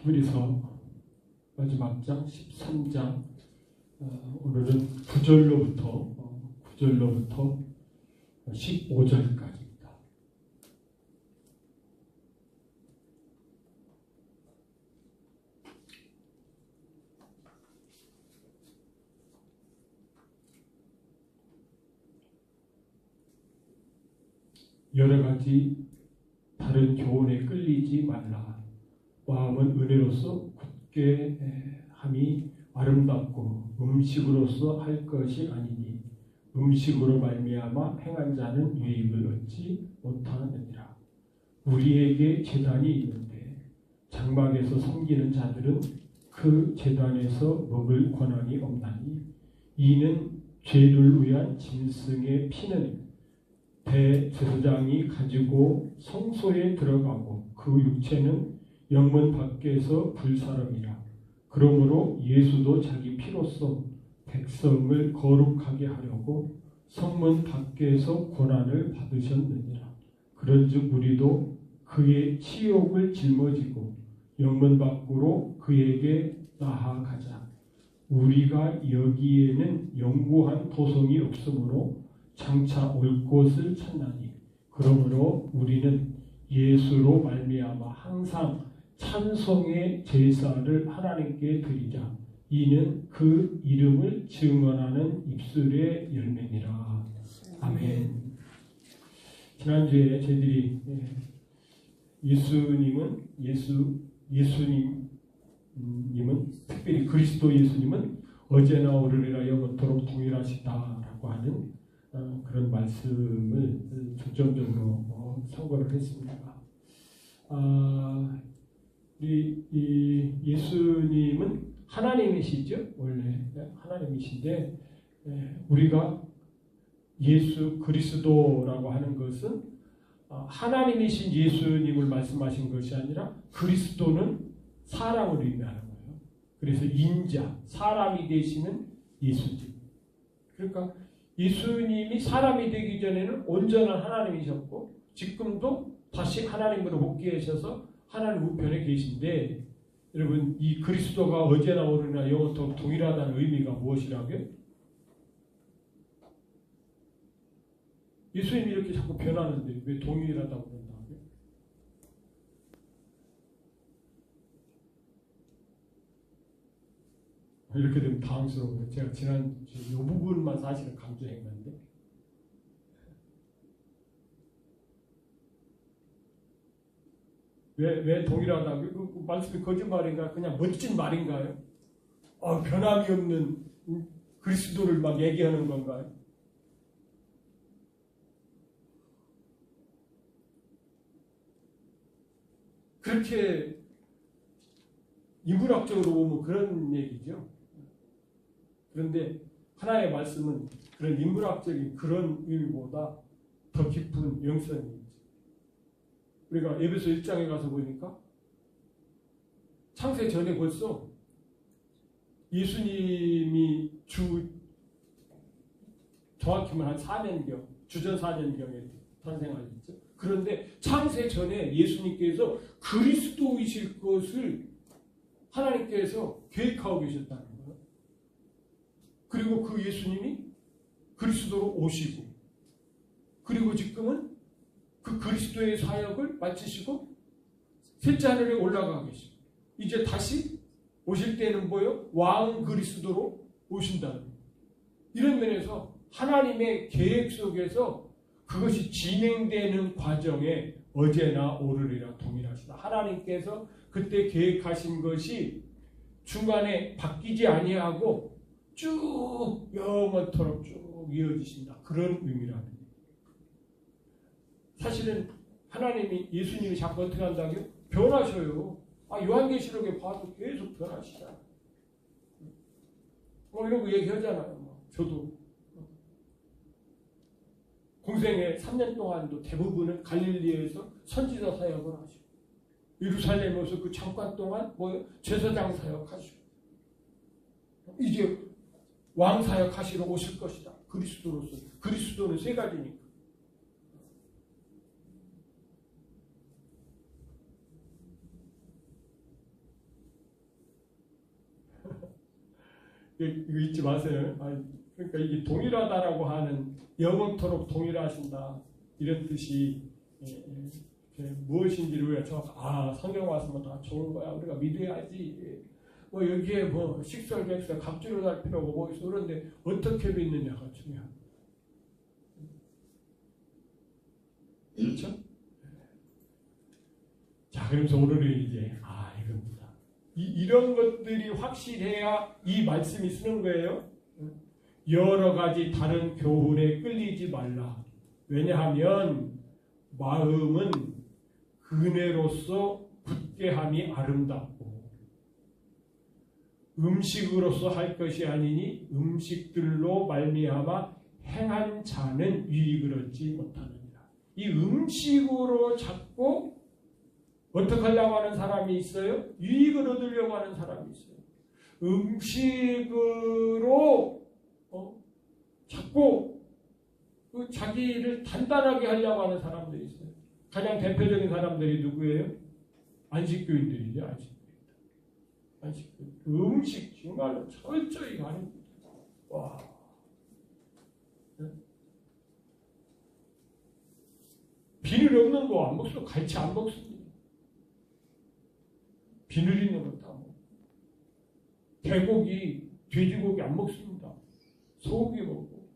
히브리서 마지막 장 13장 오늘은 9절로부터 15절까지입니다. 여러 가지 다른 교훈에 끌리지 말라. 마음은 은혜로서 굳게 함이 아름답고 음식으로서 할 것이 아니니 음식으로 말미암아 행한 자는 유익을 얻지 못하느니라. 우리에게 제단이 있는데 장막에서 섬기는 자들은 그 제단에서 먹을 권한이 없나니 이는 죄를 위한 짐승의 피는 대제사장이 가지고 성소에 들어가고 그 육체는 영문 밖에서 불사름이라. 그러므로 예수도 자기 피로써 백성을 거룩하게 하려고 성문 밖에서 고난을 받으셨느니라. 그런즉 우리도 그의 치욕을 짊어지고 영문 밖으로 그에게 나아가자. 우리가 여기에는 영구한 도성이 없으므로 장차 올 곳을 찾나니 그러므로 우리는 예수로 말미암아 항상 찬송의 제사를 하나님께 드리자. 이는 그 이름을 증언하는 입술의 열매니라. 아멘. 지난주에 저희들이 예수님은 특별히 그리스도 예수님은 어제나 오늘이나 영원토록 동일하시다라고 하는 그런 말씀을 중점적으로 선거를 했습니다. 이 예수님은 하나님이시죠. 원래 하나님이신데 우리가 예수 그리스도라고 하는 것은 하나님이신 예수님을 말씀하신 것이 아니라 그리스도는 사람을 의미하는 거예요. 그래서 인자, 사람이 되시는 예수님. 그러니까 예수님이 사람이 되기 전에는 온전한 하나님이셨고 지금도 다시 하나님으로 복귀하셔서 하나님 우편에 계신데 여러분 이 그리스도가 어제나 오늘이나 영원토록 동일하다는 의미가 무엇이라고요? 예수님이 이렇게 자꾸 변하는데 왜 동일하다고 그런다고요? 이렇게 되면 당황스러워요. 제가 지난 이 부분만 사실은 강조했는데 왜 동일하다고요? 그 말씀이 거짓말인가? 그냥 멋진 말인가요? 변함이 없는 그리스도를 막 얘기하는 건가요? 그렇게 인문학적으로 보면 그런 얘기죠. 그런데 하나의 말씀은 그런 인문학적인 그런 의미보다 더 깊은 영성이 있죠. 우리가 에베소 1장에 가서 보니까 창세 전에 벌써 예수님이 정확히 말하면 4년경, 주전 4년경에 탄생하셨죠. 그런데 창세 전에 예수님께서 그리스도이실 것을 하나님께서 계획하고 계셨다는 거예요. 그리고 그 예수님이 그리스도로 오시고 그리고 지금은 그 그리스도의 사역을 마치시고 셋째 하늘에 올라가 계시고 이제 다시 오실 때는 뭐예요? 왕 그리스도로 오신다는 거예요. 이런 면에서 하나님의 계획 속에서 그것이 진행되는 과정에 어제나 오늘이나 동일하시다. 하나님께서 그때 계획하신 것이 중간에 바뀌지 아니하고 쭉 영원토록 쭉 이어지신다. 그런 의미라는 거예요. 사실은 하나님이 예수님이 자꾸 어떻게 한다고요? 변하셔요. 요한계시록에 봐도 계속 변하시잖아요. 이런 거 얘기하잖아요. 저도 공생애 3년 동안도 대부분은 갈릴리에서 선지자 사역을 하시고 예루살렘에서 그 잠깐 동안 제사장 사역하시고 이제 왕 사역하시러 오실 것이다. 그리스도로서. 그리스도는 세 가지니까. 이거 잊지 마세요. 그러니까 이게 동일하다라고 하는 영원토록 동일하신다 이런 뜻이 무엇인지를 우리가 성경 말씀은 다 좋은 거야. 우리가 믿어야지. 뭐 여기에 뭐 식설객설 갑주로 달 필요가 뭐 있어. 그런데 어떻게 믿느냐가 중요합니다. 그렇죠? 자, 그러면서 오늘은 이제 이겁니다. 이런 것들이 확실해야 이 말씀이 쓰는 거예요. 여러 가지 다른 교훈에 끌리지 말라. 왜냐하면 마음은 은혜로서 굳게 함이 아름답고 음식으로서 할 것이 아니니 음식들로 말미암아 행한 자는 유익을 얻지 못하느니라. 이 음식으로 자꾸 어떻게 하려고 하는 사람이 있어요? 유익을 얻으려고 하는 사람이 있어요. 음식으로 자꾸 자기를 단단하게 하려고 하는 사람들이 있어요. 가장 대표적인 사람들이 누구예요? 안식교인들이죠. 안식교인. 음식 정말로 철저히 가립니다. 와. 비늘 없는 거 안 먹어도 갈치 안 먹습니다. 비늘 있는 거 다 먹어요. 개고기, 돼지고기 안 먹습니다. 소고기 먹고.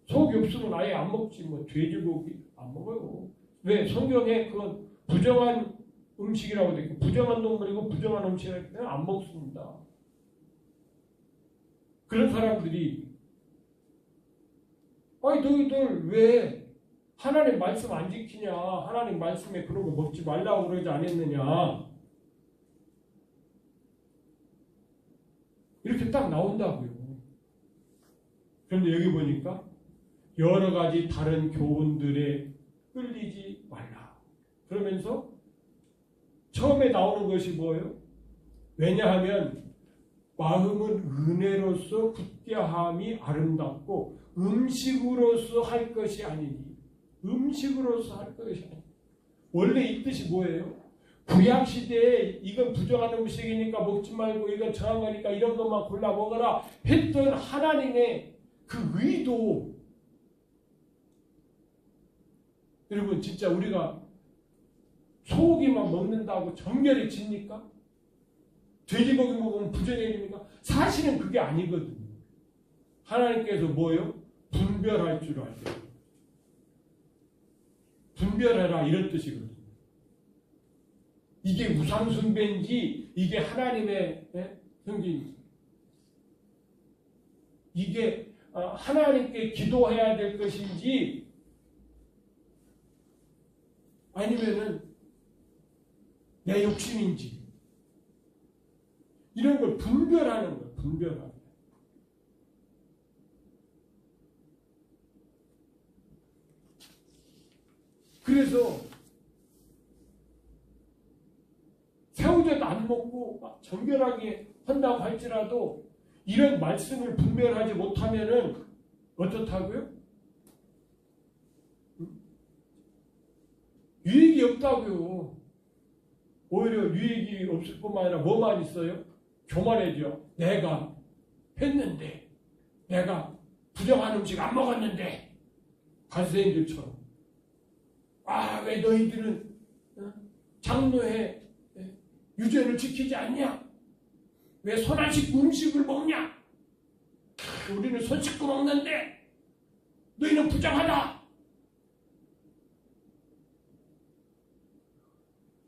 소고기 없으면 아예 안 먹지. 뭐 돼지고기 안 먹어요. 왜? 성경에 그건 부정한 음식이라고 되어 있고 부정한 동물이고 부정한 음식이라고 되면 안 먹습니다. 그런 사람들이 너희들 왜 하나님 말씀 안 지키냐? 하나님 말씀에 그런 거 먹지 말라고 그러지 않았느냐? 이렇게 딱 나온다고요. 그런데 여기 보니까 여러 가지 다른 교훈들에 끌리지 말라. 그러면서 처음에 나오는 것이 뭐예요? 왜냐하면 마음은 은혜로서 굳게함이 아름답고 음식으로서 할 것이 아니니. 음식으로서 할 것이 아니니. 원래 이 뜻이 뭐예요? 구약시대에 이건 부정한 음식이니까 먹지 말고 이건 정한 거니까 이런 것만 골라 먹어라 했던 하나님의 그 의도. 여러분 진짜 우리가 소고기만 먹는다고 정결이 집니까? 돼지고기 먹으면 부정해집니까? 사실은 그게 아니거든요. 하나님께서 뭐예요? 분별할 줄 알게. 분별해라 이런 뜻이거든요. 이게 우상숭배인지 이게 하나님의 성질인지 이게 하나님께 기도해야 될 것인지 아니면은 내 욕심인지 이런 걸 분별하는 거예요. 분별하는. 그래서 새우젓 안 먹고 정결하게 한다고 할지라도 이런 말씀을 분별하지 못하면은 어떻다고요? 유익이 없다고요. 오히려 유익이 없을 뿐만 아니라 뭐만 있어요? 교만해져. 내가 했는데, 내가 부정한 음식 안 먹었는데, 바리새인들처럼. 왜 너희들은 장로회 유죄를 지키지 않냐? 왜 손 안 씻고 음식을 먹냐? 우리는 손 씻고 먹는데 너희는 부정하다.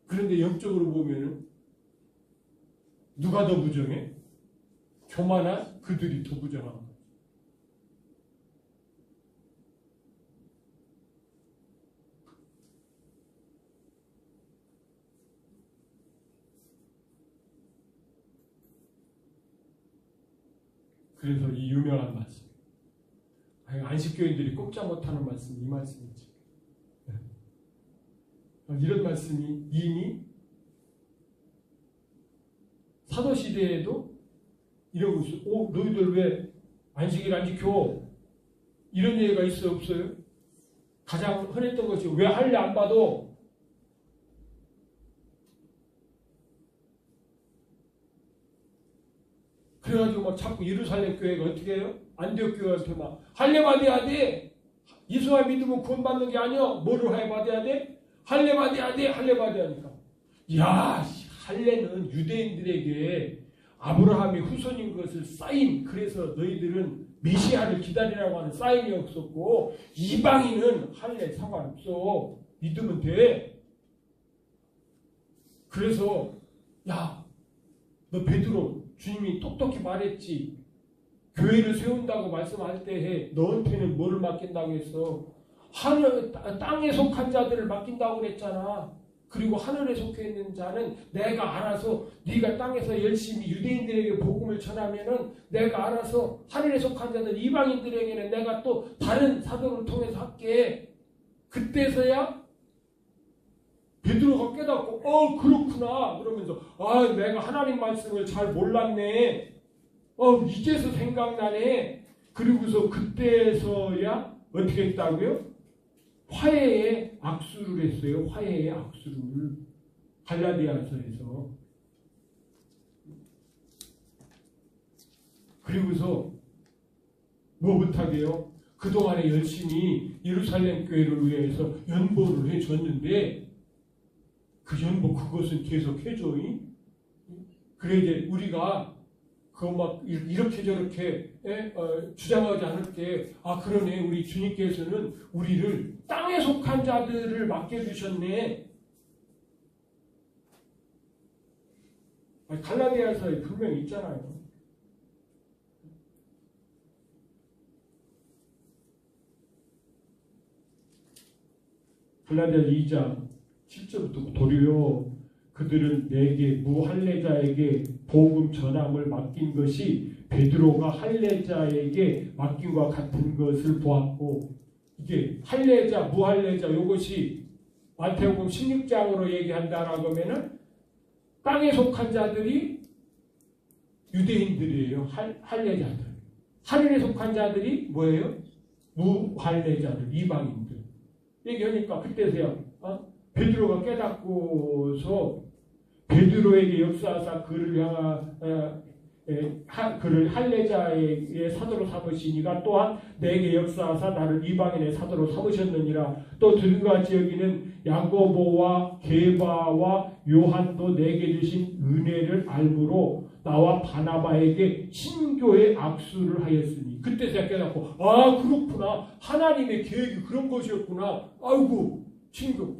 그런데 영적으로 보면은 누가 더 부정해? 교만한 그들이 더 부정한 거예요. 그래서 이 유명한 말씀, 안식교인들이 꼽자 못하는 말씀, 이 말씀이지. 이런 말씀이 이미 사도시대에도 이러고 있어. 너희들 왜 안식일 안 지켜? 이런 얘기가 있어요, 없어요? 가장 흔했던 것이 왜 할례 안 받아? 그래가지고 막 자꾸 예루살렘 교회가 어떻게 해요? 안디옥 교회한테 막 할례 받아야 돼. 예수만 믿으면 구원받는 게 아니야. 뭐를 해 받아야 돼? 할례 받아야 돼. 할례 받아야 하니까. 야, 할례는 유대인들에게 아브라함의 후손인 것을 사인, 그래서 너희들은 메시아를 기다리라고 하는 사인이 없었고, 이방인은 할례 상관없어. 믿으면 돼. 그래서 야, 너 베드로, 주님이 똑똑히 말했지. 교회를 세운다고 말씀할 때 너한테는 뭐를 맡긴다고 했어? 땅에 속한 자들을 맡긴다고 그랬잖아. 그리고 하늘에 속해 있는 자는 내가 알아서, 네가 땅에서 열심히 유대인들에게 복음을 전하면은 내가 알아서 하늘에 속한 자들 이방인들에게는 내가 또 다른 사도를 통해서 할게. 그때서야 베드로가 깨닫고 그렇구나 그러면서 내가 하나님 말씀을 잘 몰랐네. 이제서 생각나네. 그리고서 그때서야 어떻게 했다고요? 화해의 악수를 했어요. 화해의 악수를. 갈라디아서에서. 그리고서 뭐 못하게요? 그동안에 열심히 예루살렘 교회를 위해서 연보를 해줬는데 그 연보 그것은 계속 해줘. 그래 이제 우리가 그거 막 이렇게 저렇게 주장하지 않을게. 그러네. 우리 주님께서는 우리를 땅에 속한 자들을 맡겨주셨네. 갈라디아서에 분명히 있잖아요. 갈라디아 2장 7절부터 도리어 그들은 내게 무할례자에게 복음 전함을 맡긴 것이 베드로가 할례자에게 맡긴과 같은 것을 보았고, 이게 할례자, 무할례자 이것이 마태복음 16장으로 얘기한다라고 하면은 땅에 속한 자들이 유대인들이에요. 할례자들. 하늘에 속한 자들이 뭐예요? 무할례자들, 이방인들. 얘기하니까 그때서야 베드로가 깨닫고서 베드로에게 역사하사 그를 그를 할례자의 사도로 삼으시니가 또한 내게 역사하사 나를 이방인의 사도로 삼으셨느니라. 또 들같이 여기는 야고보와 게바와 요한도 내게 주신 은혜를 알므로 나와 바나바에게 신교의 악수를 하였으니. 그때서야 깨닫고 그렇구나. 하나님의 계획이 그런 것이었구나. 아이고 친구,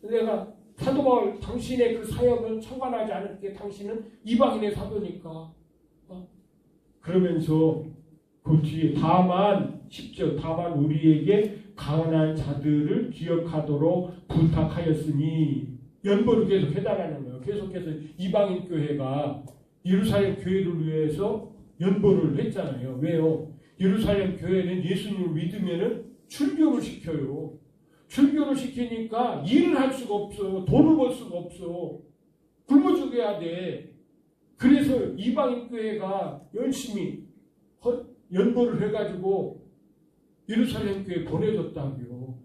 내가 사도 바울 당신의 그 사역은 청관하지 않을게. 당신은 이방인의 사도니까. 그러면서 그 뒤에 다만 10절 다만 우리에게 가난한 자들을 기억하도록 부탁하였으니, 연보를 계속 해달라는 거예요. 계속해서 이방인 교회가 예루살렘 교회를 위해서 연보를 했잖아요. 왜요? 예루살렘 교회는 예수님을 믿으면은 출교를 시켜요. 출교를 시키니까 일을 할 수가 없어. 돈을 벌 수가 없어. 굶어 죽여야 돼. 그래서 이방인 교회가 열심히 연보를 해가지고 예루살렘 교회에 보내줬다고요.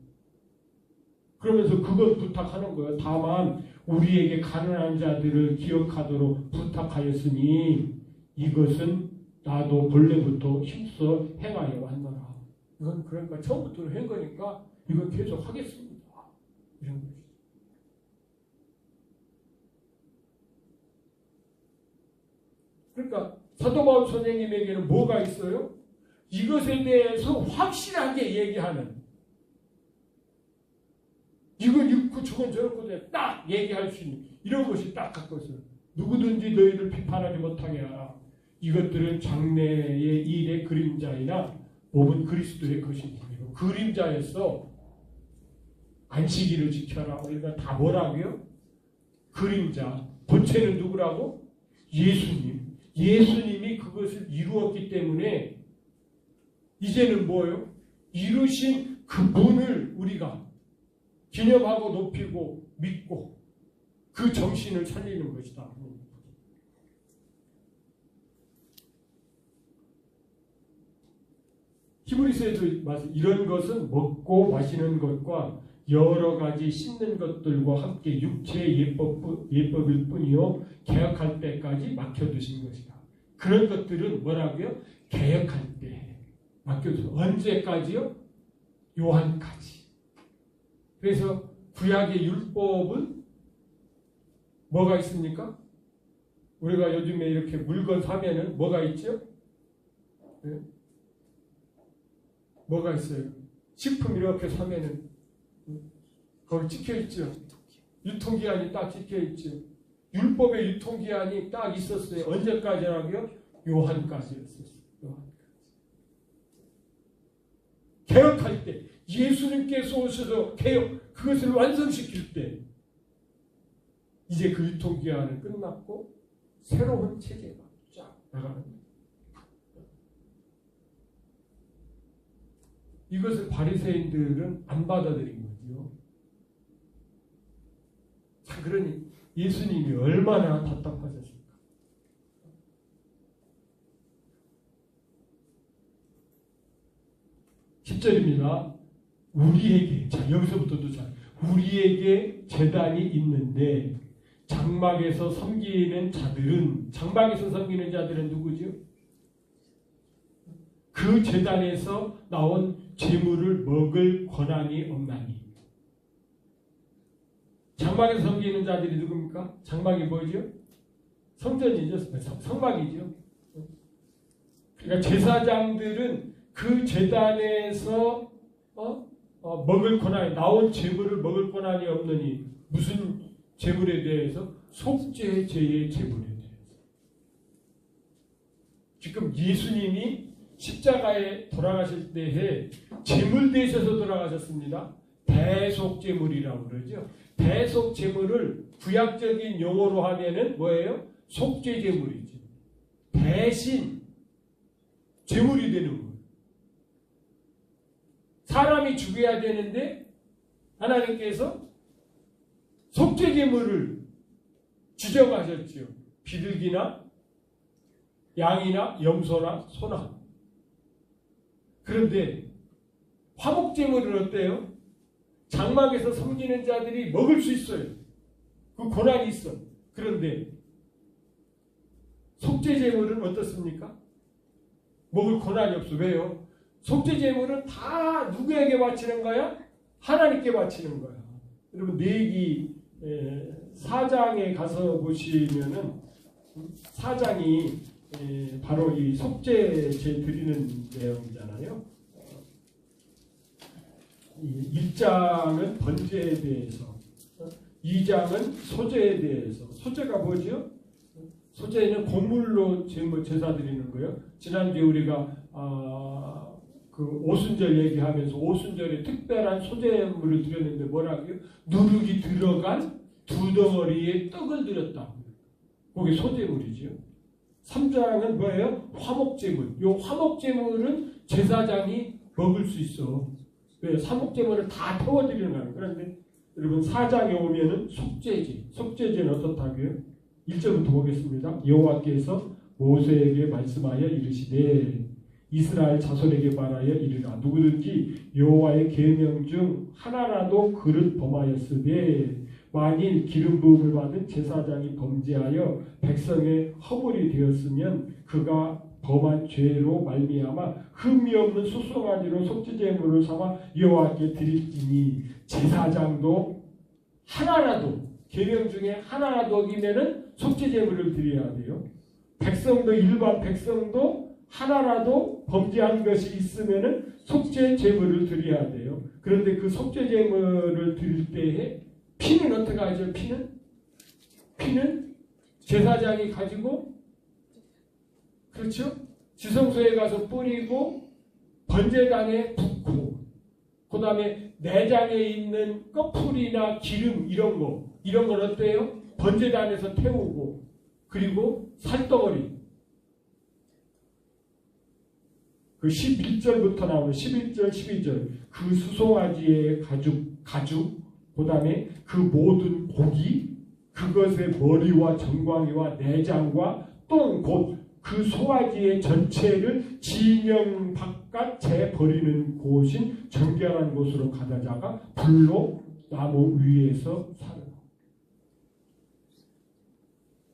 그러면서 그걸 부탁하는 거예요. 다만 우리에게 가난한 자들을 기억하도록 부탁하였으니 이것은 나도 본래부터 힘써 행하여 왔노라. 이건 그러니까 처음부터 한 거니까 이건 계속 하겠습니다. 이런 것이죠. 그러니까 사도 바울 선생님에게는 뭐가 있어요? 이것에 대해서 확실하게 얘기하는, 이건 이렇고 저건 저렇고 딱 얘기할 수 있는 이런 것이 딱 갖고 있어요. 누구든지 너희를 비판하지 못하게 하라. 이것들은 장래의 일의 그림자이나 몸은 그리스도의 것이니. 그림자에서 안식일을 지켜라. 우리가 다 뭐라고요? 그림자. 본체는 누구라고? 예수님. 예수님이 그것을 이루었기 때문에 이제는 뭐예요? 이루신 그분을 우리가 기념하고 높이고 믿고 그 정신을 살리는 것이다. 히브리서에도 이런 것은 먹고 마시는 것과 여러 가지 씻는 것들과 함께 육체의 예법일 뿐이요 계약할 때까지 막혀두신 것이다. 그런 것들은 뭐라고요? 개혁할 때 맡겨줘. 언제까지요? 요한까지. 그래서 구약의 율법은 뭐가 있습니까? 우리가 요즘에 이렇게 물건 사면은 뭐가 있죠? 네? 뭐가 있어요? 식품 이렇게 사면은 거기 찍혀 있죠. 유통기한이 딱 찍혀 있죠. 율법의 유통기한이 딱 있었어요. 언제까지라고요? 요한까지였었어요. 요한까지. 개혁할 때 예수님께서 오셔서 개혁 그것을 완성시킬 때 이제 그 유통기한은 끝났고 새로운 체제가 쫙 나가는 거예요. 이것을 바리새인들은 안 받아들인 거죠. 자, 그러니 예수님이 얼마나 답답하셨을까. 10절입니다. 우리에게, 자 여기서부터도 잘, 우리에게 제단이 있는데 장막에서 섬기는 자들은, 장막에서 섬기는 자들은 누구죠? 그 제단에서 나온 제물을 먹을 권한이 없나니. 장막에서 섬기는 자들이 누굽니까? 장막이 뭐죠? 성전이죠. 성막이죠. 그러니까 제사장들은 그 제단에서 먹을 권한이, 나온 제물을 먹을 권한이 없느니. 무슨 제물에 대해서? 속죄제의 제물에 대해서. 지금 예수님이 십자가에 돌아가실 때에 제물 되셔서 돌아가셨습니다. 대속제물이라고 그러죠. 대속제물을 구약적인 용어로 하면은 뭐예요? 속죄제물이죠. 대신 제물이 되는 거예요. 사람이 죽여야 되는데 하나님께서 속죄제물을 지정하셨죠. 비둘기나 양이나 염소나 소나. 그런데 화목제물은 어때요? 장막에서 섬기는 자들이 먹을 수 있어요. 그 권한이 있어. 그런데 속죄제물은 어떻습니까? 먹을 권한이 없어. 왜요? 속죄제물은 다 누구에게 바치는 거야? 하나님께 바치는 거야. 여러분 레위기 4장에 가서 보시면은 4장이 바로 이 속죄제 드리는 내용이잖아요. 1장은 번제에 대해서, 2장은 소제에 대해서. 소제가 뭐죠? 소제는 곡물로 제사 드리는 거예요. 지난주에 우리가 그 오순절 얘기하면서 오순절에 특별한 소제물을 드렸는데 뭐라고요? 누룩이 들어간 두 덩어리의 떡을 드렸다. 그게 소제물이죠. 3장은 뭐예요? 화목제물. 이 화목제물은 제사장이 먹을 수 있어. 왜? 화목제물을 다 태워드리는 거예요. 그런데 여러분 4장에 오면은 속죄제. 속죄제는 어떻다고요? 1절부터 보겠습니다. 여호와께서 모세에게 말씀하여 이르시되 이스라엘 자손에게 말하여 이르라. 누구든지 여호와의 계명 중 하나라도 그릇 범하였으되 만일 기름 부음을 받은 제사장이 범죄하여 백성의 허물이 되었으면 그가 범한 죄로 말미암아 흠이 없는 수송아지로 속죄제물을 삼아 여호와께 드릴지니 제사장도 하나라도 계명 중에 하나라도 어기면은 속죄제물을 드려야 돼요. 백성도 일반 백성도 하나라도 범죄한 것이 있으면은 속죄제물을 드려야 돼요. 그런데 그 속죄제물을 드릴 때에 피는 어떻게 하죠? 피는 제사장이 가지고, 그렇죠? 지성소에 가서 뿌리고 번제단에 붓고, 그 다음에 내장에 있는 꺼풀이나 기름 이런 건 어때요? 번제단에서 태우고, 그리고 살덩어리, 그 11절부터 나오는 11절, 12절 그 수송아지의 가죽, 그 다음에 그 모든 고기, 그것의 머리와 정광이와 내장과 똥, 곧 그 송아지의 전체를 진영 바깥 재버리는 곳인 정결한 곳으로 가다자가 불로 나무 위에서 사르고.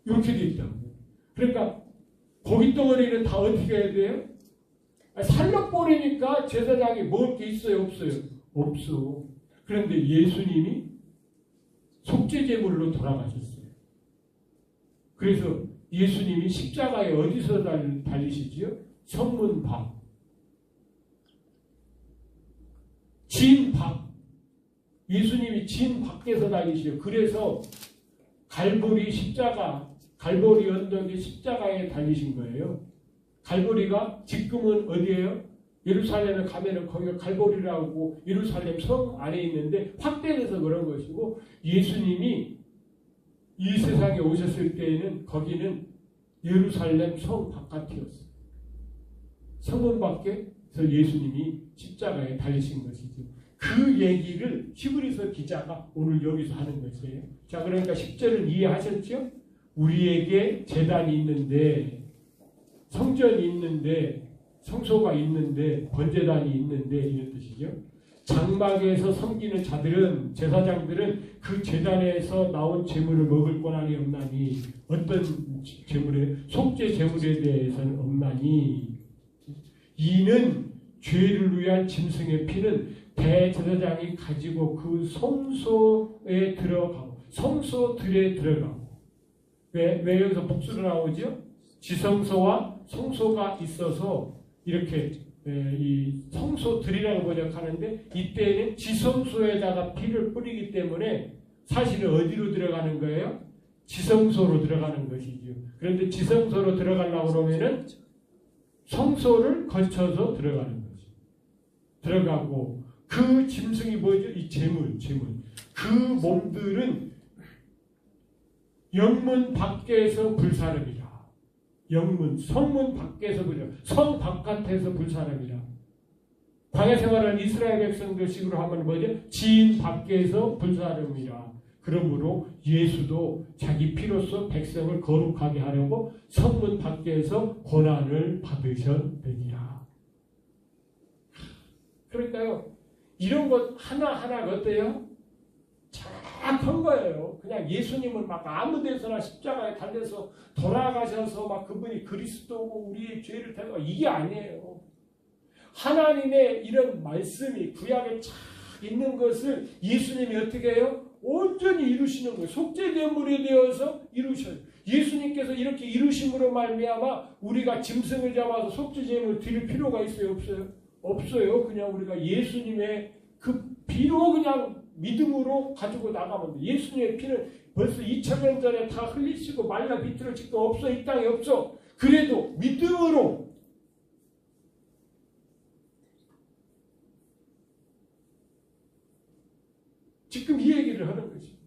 이렇게 되어 있다고. 그러니까 고기 덩어리는 다 어떻게 해야 돼요? 살려버리니까 제사장이 먹을 게 있어요? 없어요? 없어. 그런데 예수님이 속죄제물로 돌아가셨어요. 그래서 예수님이 십자가에 어디서 달리시지요? 성문 밖. 진 밖. 예수님이 진 밖에서 달리시죠. 그래서 갈보리 십자가, 갈보리 언덕의 십자가에 달리신 거예요. 갈보리가 지금은 어디예요? 예루살렘에 가면은 거기가 갈보리라고 예루살렘 성 안에 있는데 확대돼서 그런 것이고, 예수님이 이 세상에 오셨을 때에는 거기는 예루살렘 성 바깥이었어요. 성문 밖에서 예수님이 십자가에 달리신 것이죠. 그 얘기를 히브리서 기자가 오늘 여기서 하는 것이에요. 자, 그러니까 10절을 이해하셨죠? 우리에게 제단이 있는데, 성전이 있는데, 성소가 있는데, 번제단이 있는데, 이런 뜻이죠. 장막에서 섬기는 자들은, 제사장들은 그 제단에서 나온 제물을 먹을 권한이 없나니, 어떤 제물에, 속죄 제물에 대해서는 없나니, 이는 죄를 위한 짐승의 피는 대제사장이 가지고 그 성소에 들어가고, 성소들에 들어가고, 왜 여기서 복수로 나오죠? 지성소와 성소가 있어서 이렇게 이 성소들이라고 번역하는데, 이때는 지성소에다가 피를 뿌리기 때문에 사실은 어디로 들어가는 거예요? 지성소로 들어가는 것이죠. 그런데 지성소로 들어가려고 그러면은 성소를 거쳐서 들어가는 거죠. 들어가고, 그 짐승이 뭐죠? 이 제물. 그 몸들은 영문 밖에서 불사름이라. 영문, 성문 밖에서 불사름, 성 바깥에서 불사름이라. 광야 생활하는 이스라엘 백성들 식으로 하면 뭐죠? 지인 밖에서 불사름이라. 그러므로 예수도 자기 피로써 백성을 거룩하게 하려고 성문 밖에서 고난을 받으셨느니라. 그러니까요, 이런 것 하나하나가 어때요? 정확한 거예요. 그냥 예수님은 막 아무 데서나 십자가에 달려서 돌아가셔서 막 그분이 그리스도고 우리의 죄를 대고 이게 아니에요. 하나님의 이런 말씀이 구약에 쫙 있는 것을 예수님이 어떻게 해요? 온전히 이루시는 거예요. 속죄제물이 되어서 이루셔요. 예수님께서 이렇게 이루심으로 말미암아 우리가 짐승을 잡아서 속죄제물을 드릴 필요가 있어요? 없어요? 없어요. 그냥 우리가 예수님의 그 피로 그냥 믿음으로 가지고 나가면 돼. 예수님의 피는 벌써 2000년 전에 다 흘리시고 말라 비틀어 지금 없어. 이 땅에 없어. 그래도 믿음으로 지금 이 얘기를 하는 거지.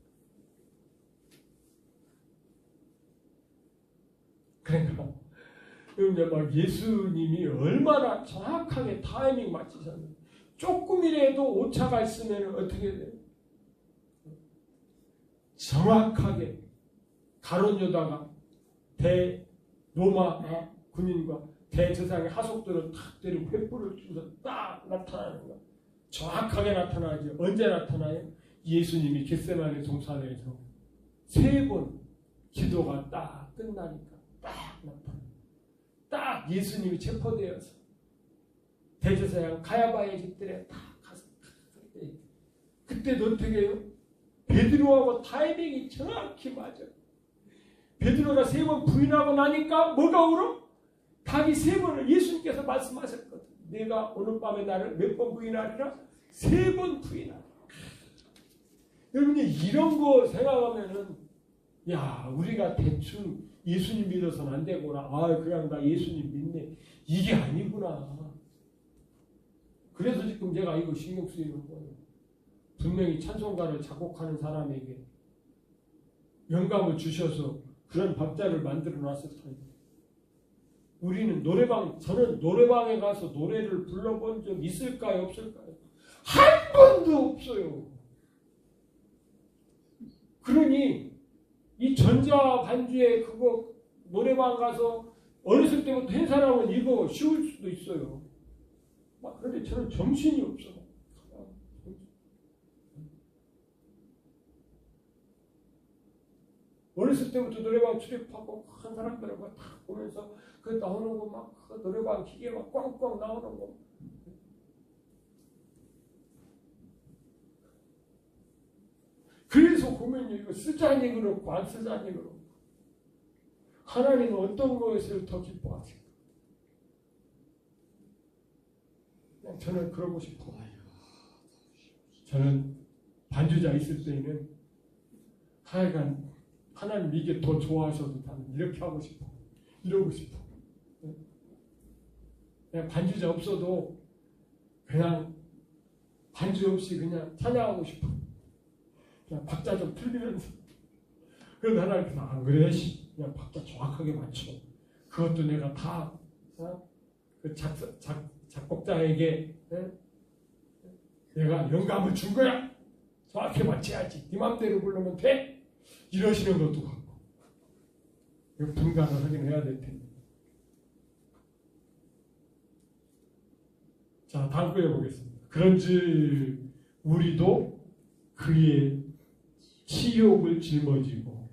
그러니까 이제 막 예수님이 얼마나 정확하게 타이밍 맞추셨는지. 조금이라도 오차가 있으면 어떻게 돼요? 정확하게 가룟 유다가 대로마 군인과 대제사장의 하속들을 탁 때리고 횃불을 쥐고서 딱 나타나는 거. 정확하게 나타나죠. 언제 나타나요? 예수님이 겟세마네 동산에서 3번 기도가 딱 끝나니까 딱 나타나요. 딱 예수님이 체포되어서 대제사장 가야바의 집들에 딱 가서 그때도 어떻게 해요? 베드로하고 타이밍이 정확히 맞아요. 베드로가 3번 부인하고 나니까 뭐가 울어? 닭이 3번을 예수님께서 말씀하셨거든. 내가 오늘 밤에 나를 몇 번 부인하리라? 3번 부인하리라. 여러분이 이런 거 생각하면은 야, 우리가 대충 예수님 믿어서는 안 되구나. 아, 그냥 나 예수님 믿네. 이게 아니구나. 그래서 지금 제가 이거 신경 쓰이는 거예요. 분명히 찬송가를 작곡하는 사람에게 영감을 주셔서 그런 박자를 만들어 놨을 텐데, 우리는 저는 노래방에 가서 노래를 불러본 적 있을까요? 없을까요? 한 번도 없어요. 그러니 이 전자 반주에 그거 노래방 가서 어렸을 때부터 한 사람은 이거 쉬울 수도 있어요. 그런데 저는 정신이 없어. 어렸을 어렸을 때부터 노래방 출입하고 큰 사람들하고 다 보면서 그 나오는 거 막 그 노래방 기계 막 꽝꽝 나오는 거. 그래서 보면요, 이거 쓰자니 그렇고 안 쓰자니 그렇고 하나님은 어떤 것을 더 기뻐하실까? 그냥 저는 그러고 싶어요. 저는 반주자 있을 때에는 하여간 하나님 이게 더 좋아하셔도 나는 이렇게 하고 싶어. 이러고 싶어. 그냥 반주자 없어도 그냥 반주 없이 그냥 찬양하고 싶어. 그냥 박자 좀 틀리면서. 그래서 하나님 안 그래? 그냥 박자 정확하게 맞춰. 그것도 내가 다 그 작곡자에게 내가 영감을 준 거야. 정확히 맞춰야지. 네 맘대로 부르면 돼. 이러시는 것도 같고. 이거 분간을 하긴 해야 될 텐데. 자, 다음 거에 보겠습니다. 그런즉 우리도 그의 치욕을 짊어지고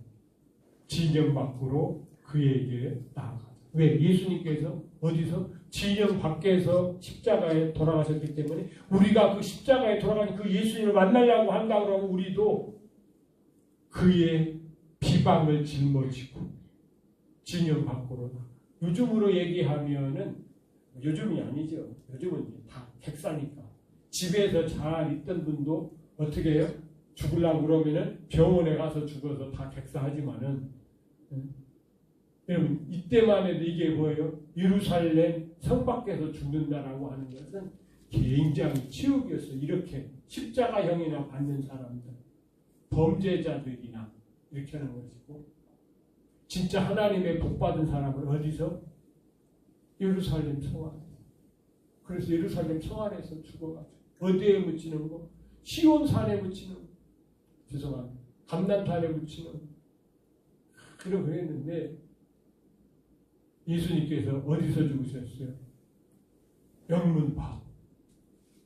진영 밖으로 그에게 나아가자. 왜? 예수님께서 어디서? 진영 밖에서 십자가에 돌아가셨기 때문에 우리가 그 십자가에 돌아가는 그 예수님을 만나려고 한다 그러면 우리도 그의 비방을 짊어지고 진영 밖으로 나가. 요즘으로 얘기하면은 요즘이 아니죠. 요즘은 다 객사니까. 집에서 잘 있던 분도 어떻게 해요? 죽으려고 그러면은 병원에 가서 죽어서 다 객사하지만은 여러분 이때만 해도 이게 뭐예요? 예루살렘 성 밖에서 죽는다라고 하는 것은 굉장히 치욕이었어요. 이렇게 십자가형이나 받는 사람들, 범죄자들이나 이렇게 하는 것이고 진짜 하나님의 복받은 사람은 어디서? 예루살렘 성 안에서. 그래서 예루살렘 성 안에서 죽어가지고 어디에 묻히는 거? 시온산에 묻히는 거. 죄송합니다. 감난탄에 묻히는 거. 그러고 했는데 예수님께서 어디서 죽으셨어요? 영문 밖.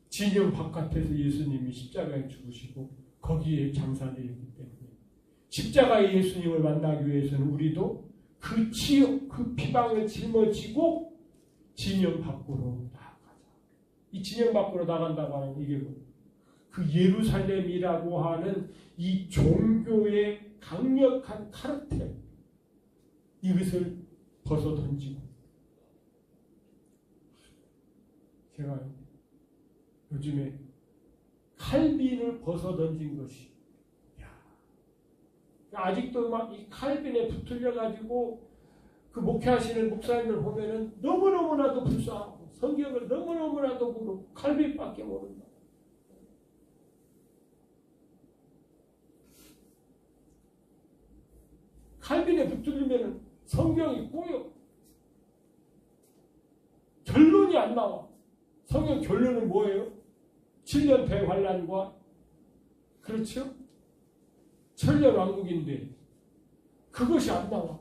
진영 바깥에서 예수님이 십자가에 죽으시고 거기에 장사되었기 때문에 십자가의 예수님을 만나기 위해서는 우리도 그 치욕, 그 비방을 짊어지고 진영 밖으로 나아가자. 이 진영 밖으로 나간다고 하는 이게 뭐예요? 그 예루살렘이라고 하는 이 종교의 강력한 카르텔 이것을 벗어 던지고 제가 요즘에 칼빈을 벗어 던진 것이 아직도 막 이 칼빈에 붙들려 가지고 그 목회하시는 목사님들 보면은 너무너무나도 불쌍하고 성경을 너무너무나도 모르고 칼빈밖에 모른다. 칼빈에 붙들리면은 성경이 꼬여. 결론이 안 나와. 성경 결론은 뭐예요? 7년 대환란과 그렇죠? 천년 왕국인데 그것이 안 나와.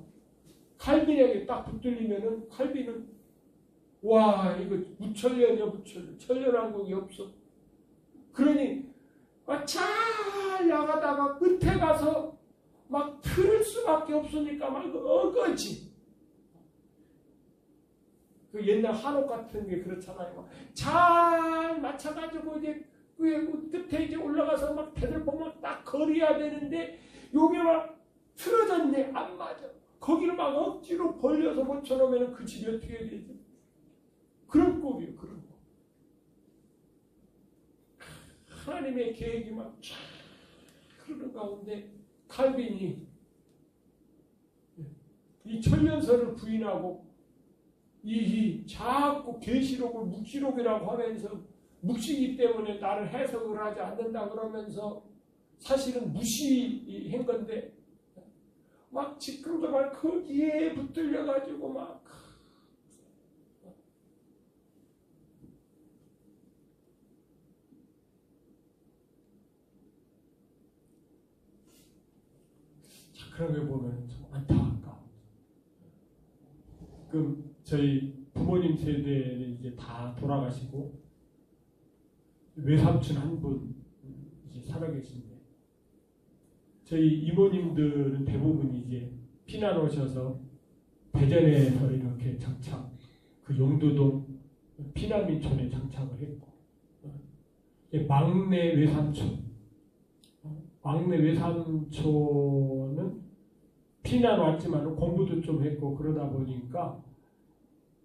칼빈에게 딱 붙들리면은 칼빈은 와 이거 무천년이야 무천년. 천년왕국이 없어. 그러니 잘 나가다가 끝에 가서 막 틀을 수밖에 없으니까 막 어거지. 그 옛날 한옥 같은 게 그렇잖아요. 잘 맞춰가지고 이제 끝에 이제 올라가서 막 배들 보면 딱 걸어야 되는데 요게 막 틀어졌네. 안 맞아. 거기를 막 억지로 벌려서 붙여놓으면 그 집이 어떻게 해야 되지? 그런 꼴이에요. 그런 꼴. 하나님의 계획이 막 쫙 흐르는 가운데 칼빈이 이 천년설을 부인하고 이 자꾸 계시록을 묵시록이라고 하면서 묵시기 때문에 나를 해석을 하지 않는다 그러면서 사실은 무시한 건데 막 지금도 막 거기에 붙들려 가지고 막 그런 걸 보면 참 안타까워. 그럼 저희 부모님 세대는 이제 다 돌아가시고 외삼촌 한 분 이제 살아계신데 저희 이모님들은 대부분 이제 피난 오셔서 대전에서 이렇게 정착, 그 용두동 피난민촌에 정착을 했고, 막내 외삼촌은 피난 왔지만 공부도 좀 했고 그러다 보니까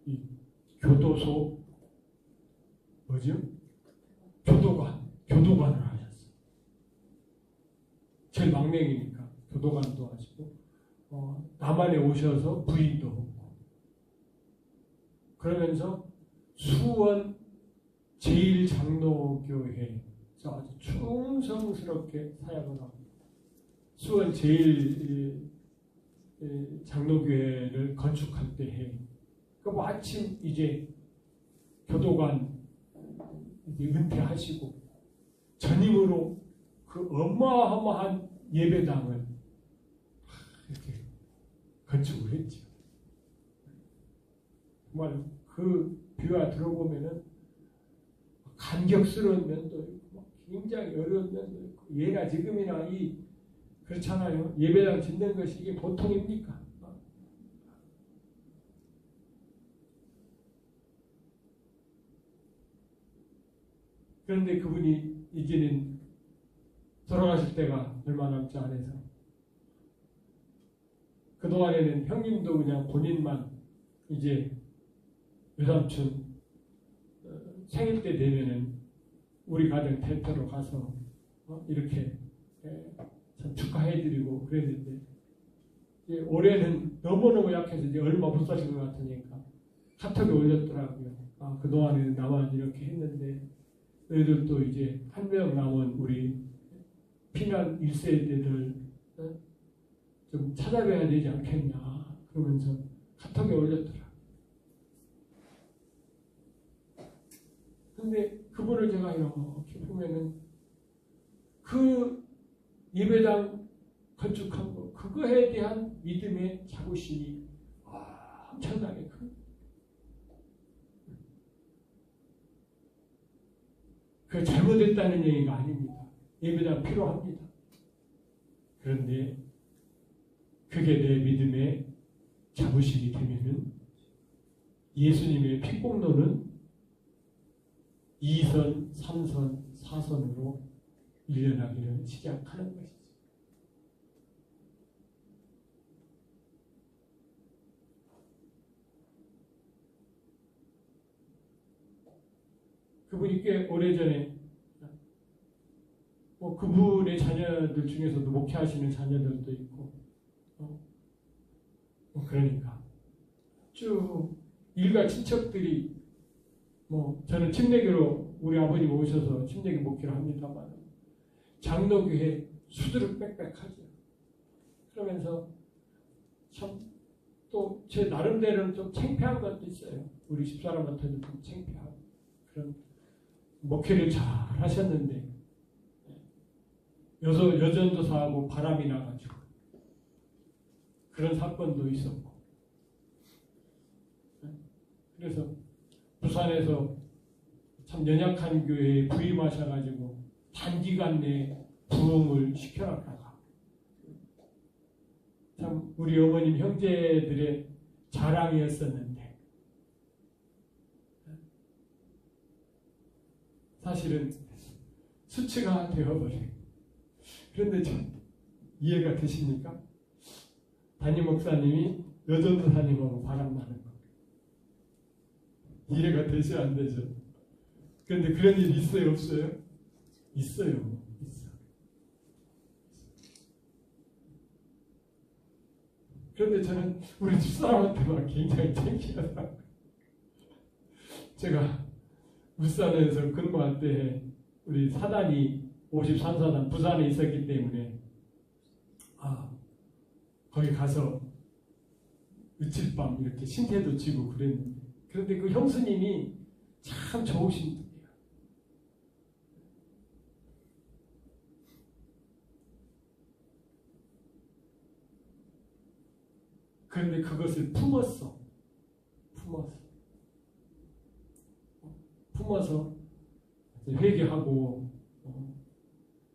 이 교도소 교도관을 하셨어요. 제일 막내이니까 교도관도 하시고 남한에 오셔서 부인도 하고 그러면서 수원 제1장로교회에서 아주 충성스럽게 사역을 합니다. 수원 제1장로교회를 건축할 때 해. 그 마침 이제 교도관 이제 은퇴하시고 전임으로 그 어마어마한 예배당을 이렇게 건축을 했죠. 정말 그 비화 들어보면은 감격스러운 면도 있고 굉장히 어려운 면도 있고 예나 지금이나 그렇잖아요. 예배당 짓는 것이 이게 보통입니까? 그런데 그분이 이제는 돌아가실 때가 얼마 남지 않아서 그동안에는 형님도 그냥 본인만 이제 외삼촌 생일 때 되면은 우리 가정 대표로 가서 이렇게 참 축하해드리고 그랬는데 올해는 너무너무 약해서 이제 얼마 못 사실 것 같으니까 카톡에 올렸더라고요. 그동안에는 나만 이렇게 했는데 너희들도 이제 한 명 남은 우리 피난 1세대들 좀 찾아뵈야 되지 않겠냐 그러면서 카톡에 올렸더라. 근데 그분을 제가 이렇게 보면은 그 예배당 건축한 거 그거에 대한 믿음의 자부심이 엄청나게 큰. 그 잘못했다는 얘기가 아닙니다. 예배당 필요합니다. 그런데 그게 내 믿음의 자부심이 되면은 예수님의 핏공로는 2선, 3선, 4선으로 밀려나기를 시작하는 것이죠. 그분이 꽤 오래전에 그분의 자녀들 중에서도 목회하시는 자녀들도 있고 그러니까 쭉 일가 친척들이 저는 침례교로 우리 아버님 오셔서 침례교 목회를 합니다만 장로교회 수두룩 빽빽하죠. 그러면서 참 또 제 나름대로는 좀 창피한 것도 있어요. 우리 집사람한테도 좀 창피하고 그런 목회를 잘 하셨는데 여전도사하고 바람이 나가지고 그런 사건도 있었고 그래서 부산에서 참 연약한 교회에 부임하셔가지고 단기간 내에 부흥을 시켜놨다가 참 우리 어머님 형제들의 자랑이었었는데 사실은 수치가 되어버려요. 그런데 좀 이해가 되십니까? 담임 목사님이 여전도사님하고 바람나는 거. 이해가 되죠? 안 되죠? 그런데 그런 일 있어요? 없어요? 있어요. 있어. 그런데 저는 우리 집사람한테만 굉장히 창피하다. 제가 울산에서 근무할 때 우리 사단이 53사단 부산에 있었기 때문에 거기 가서 며칠밤 이렇게 신태도 지고 그랬는데 그런데 그 형수님이 참 좋으신 분이에요. 그런데 그것을 품어서 회개하고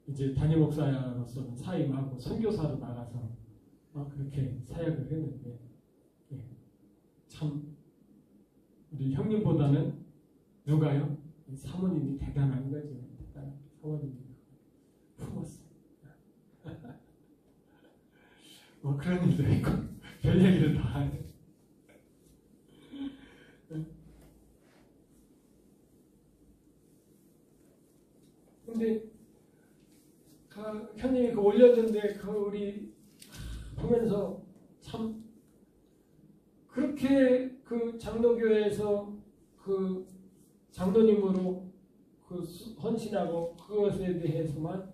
이제 담임 목사로서는 사임하고 선교사로 나가서 그렇게 사역을 했는데 참 우리 형님보다는 누가요? 사모님이 대단한 거죠. 대단한 사모님이 품었어요. 뭐 그런 일도 있고 별 얘기를 다 하네. 근데 형님이 올렸는데 우리 보면서 참 그렇게 장로교회에서 장로님으로 헌신하고 그것에 대해서만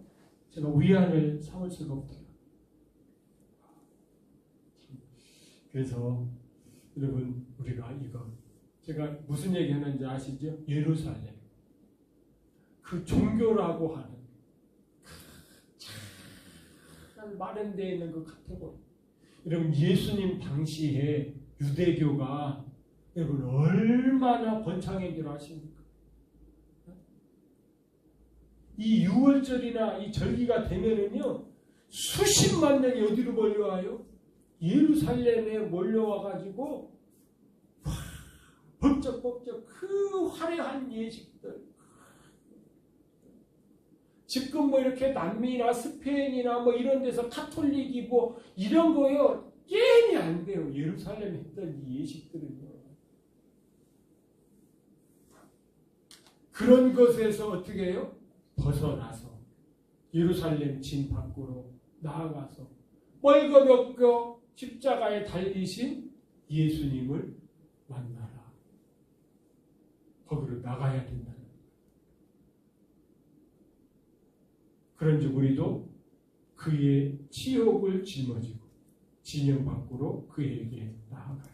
제가 위안을 삼을 수가 없더라고요. 그래서 여러분 우리가 제가 무슨 얘기 하는지 아시죠? 예루살렘 그 종교라고 하는 참 마련되어 있는 그 카테고리. 여러분 예수님 당시에 유대교가 여러분 얼마나 번창한 줄 아십니까? 이 6월절이나 이 절기가 되면은요 수십만 명이 어디로 몰려와요? 예루살렘에 몰려와가지고 법적 그 화려한 예식들, 지금 뭐 이렇게 남미나 스페인이나 뭐 이런 데서 카톨릭이 뭐 이런 거요 게임이 안 돼요. 예루살렘에 했던 이 예식들은요. 그런 것에서 어떻게 해요? 벗어나서 예루살렘 진 밖으로 나아가서 멀거벗고 십자가에 달리신 예수님을 만나라. 거기로 나가야 된다. 그런즉 우리도 그의 치욕을 짊어지고 진영 밖으로 그에게 나아가자.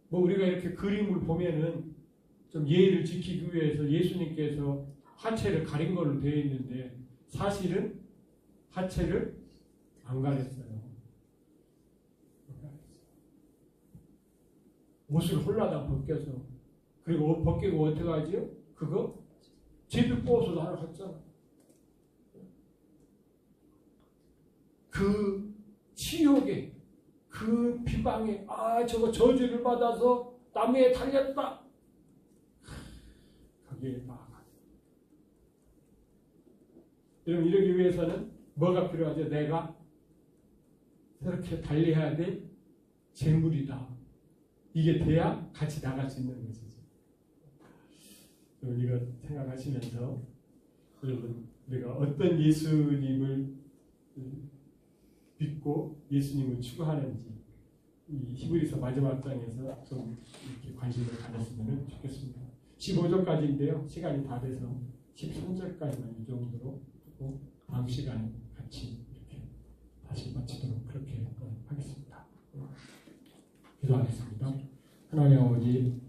뭐 우리가 이렇게 그림을 보면은 좀 예의를 지키기 위해서 예수님께서 하체를 가린 걸로 되어 있는데 사실은 하체를 안 가렸어요. 옷을 홀라당 벗겨서. 그리고 옷 벗기고 어떻게 하지요? 그거 제비꽃으로 하나 갔잖아. 그 치욕에 그 비방에 저거 저주를 받아서 나무에 달렸다. 거기에 나아가. 여러분 이러기 위해서는 뭐가 필요하죠? 내가 그렇게 달려야 될 재물이다. 이게 돼야 같이 나갈 수 있는 것이죠. 여러분 이거 생각하시면서 여러분 우리가 어떤 예수님을 믿고 예수님을 추구하는지 이 히브리서 마지막 장에서 좀 이렇게 관심을 가졌으면 좋겠습니다. 15절까지인데요. 시간이 다 돼서 13절까지만 이 정도로 하고 다음 시간에 같이 이렇게 다시 마치도록 그렇게 하겠습니다. 기도하겠습니다. 하나님 아버지